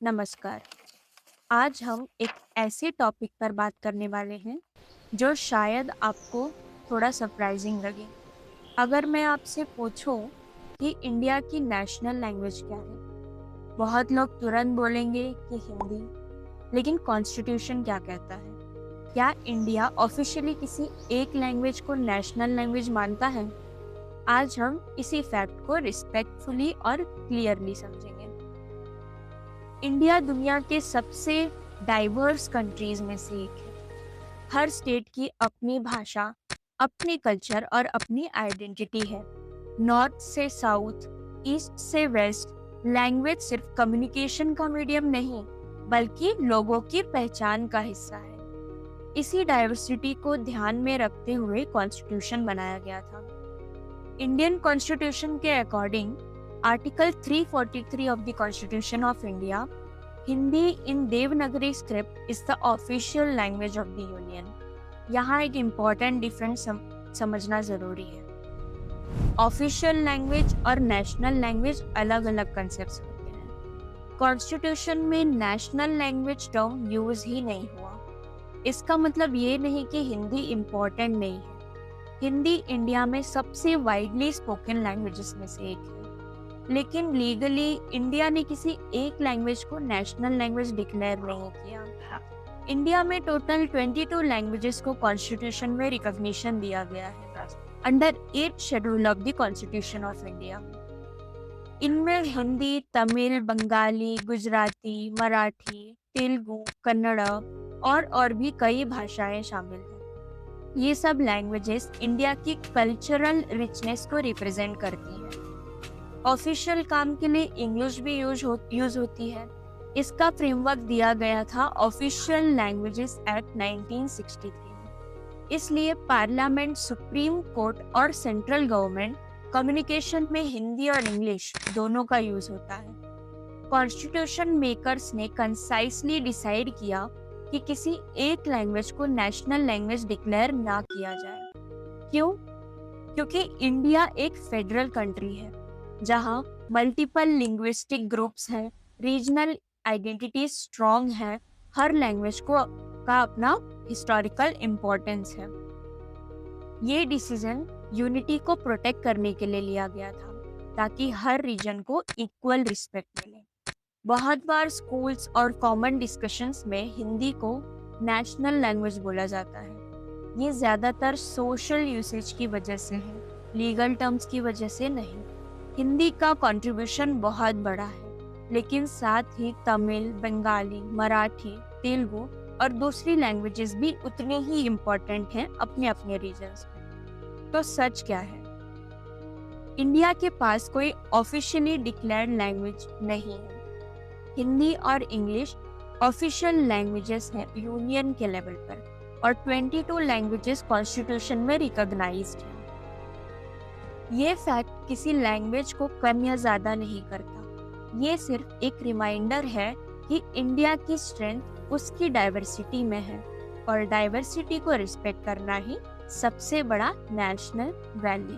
नमस्कार। आज हम एक ऐसे टॉपिक पर बात करने वाले हैं जो शायद आपको थोड़ा सरप्राइजिंग लगे। अगर मैं आपसे पूछूं कि इंडिया की नेशनल लैंग्वेज क्या है, बहुत लोग तुरंत बोलेंगे कि हिंदी। लेकिन कॉन्स्टिट्यूशन क्या कहता है? क्या इंडिया ऑफिशियली किसी एक लैंग्वेज को नेशनल लैंग्वेज मानता है? आज हम इसी फैक्ट को रिस्पेक्टफुली और क्लियरली समझेंगे। इंडिया दुनिया के सबसे डाइवर्स कंट्रीज में से एक है। हर स्टेट की अपनी भाषा, अपनी कल्चर और अपनी आइडेंटिटी है। नॉर्थ से साउथ, ईस्ट से वेस्ट, लैंग्वेज सिर्फ कम्युनिकेशन का मीडियम नहीं, बल्कि लोगों की पहचान का हिस्सा है। इसी डाइवर्सिटी को ध्यान में रखते हुए कॉन्स्टिट्यूशन बनाया गया था। इंडियन कॉन्स्टिट्यूशन के according article 343 of the constitution of India, Hindi in Devanagari script is the official language of the union. यहाँ एक इम्पॉर्टेंट डिफरेंस समझना जरूरी है। ऑफिशियल लैंग्वेज और नेशनल लैंग्वेज अलग अलग कंसेप्ट होते हैं। कॉन्स्टिट्यूशन में नेशनल लैंग्वेज टर्म यूज ही नहीं हुआ। इसका मतलब ये नहीं कि हिंदी इम्पोर्टेंट नहीं है। हिंदी इंडिया में सबसे वाइडली स्पोकन लैंग्वेजेस में से एक है, लेकिन लीगली इंडिया ने किसी एक लैंग्वेज को नेशनल लैंग्वेज डिक्लेयर नहीं किया। इंडिया में टोटल 22 लैंग्वेजेस को कॉन्स्टिट्यूशन में रिकॉग्निशन दिया गया है under 8th schedule of the constitution of India. इनमें हिंदी, तमिल, बंगाली, गुजराती, मराठी, तेलुगु, कन्नड़ और भी कई भाषाएं शामिल हैं। ये सब लैंग्वेजेस इंडिया की कल्चरल रिचनेस को रिप्रेजेंट करती हैं। ऑफिशियल काम के लिए इंग्लिश भी यूज होती है। इसका फ्रेमवर्क दिया गया था ऑफिशियल लैंग्वेजेस एक्ट 1963। इसलिए पार्लियामेंट, सुप्रीम कोर्ट और सेंट्रल गवर्नमेंट कम्युनिकेशन में हिंदी और इंग्लिश दोनों का यूज होता है। कॉन्स्टिट्यूशन मेकर्स ने कंसाइसली डिसाइड किया कि किसी एक लैंग्वेज को नेशनल लैंग्वेज डिक्लेयर ना किया जाए। क्यों? क्योंकि इंडिया एक फेडरल कंट्री है जहां मल्टीपल लिंग्विस्टिक ग्रुप्स हैं, रीजनल आइडेंटिटी स्ट्रॉन्ग है, हर लैंग्वेज का अपना हिस्टोरिकल इम्पोर्टेंस है। ये डिसीजन यूनिटी को प्रोटेक्ट करने के लिए लिया गया था, ताकि हर रीजन को इक्वल रिस्पेक्ट मिले। बहुत बार स्कूल्स और कॉमन डिस्कशंस में हिंदी को नेशनल लैंग्वेज बोला जाता है। ये ज्यादातर सोशल यूसेज की वजह से है, लीगल टर्म्स की वजह से नहीं। हिंदी का कंट्रीब्यूशन बहुत बड़ा है, लेकिन साथ ही तमिल, बंगाली, मराठी, तेलुगु और दूसरी लैंग्वेजेस भी उतनी ही इम्पोर्टेंट हैं अपने अपने रीजन्स में। तो सच क्या है? इंडिया के पास कोई ऑफिशियली डिक्लेयर्ड लैंग्वेज नहीं है। हिंदी और इंग्लिश ऑफिशियल लैंग्वेजेस हैं यूनियन के लेवल पर, और 22 लैंग्वेजेस कॉन्स्टिट्यूशन में रिकॉग्नाइज्ड हैं। ये फैक्ट किसी लैंग्वेज को कम या ज्यादा नहीं करता। ये सिर्फ एक रिमाइंडर है कि इंडिया की स्ट्रेंथ उसकी डाइवर्सिटी में है, और डाइवर्सिटी को रिस्पेक्ट करना ही सबसे बड़ा नेशनल वैल्यू।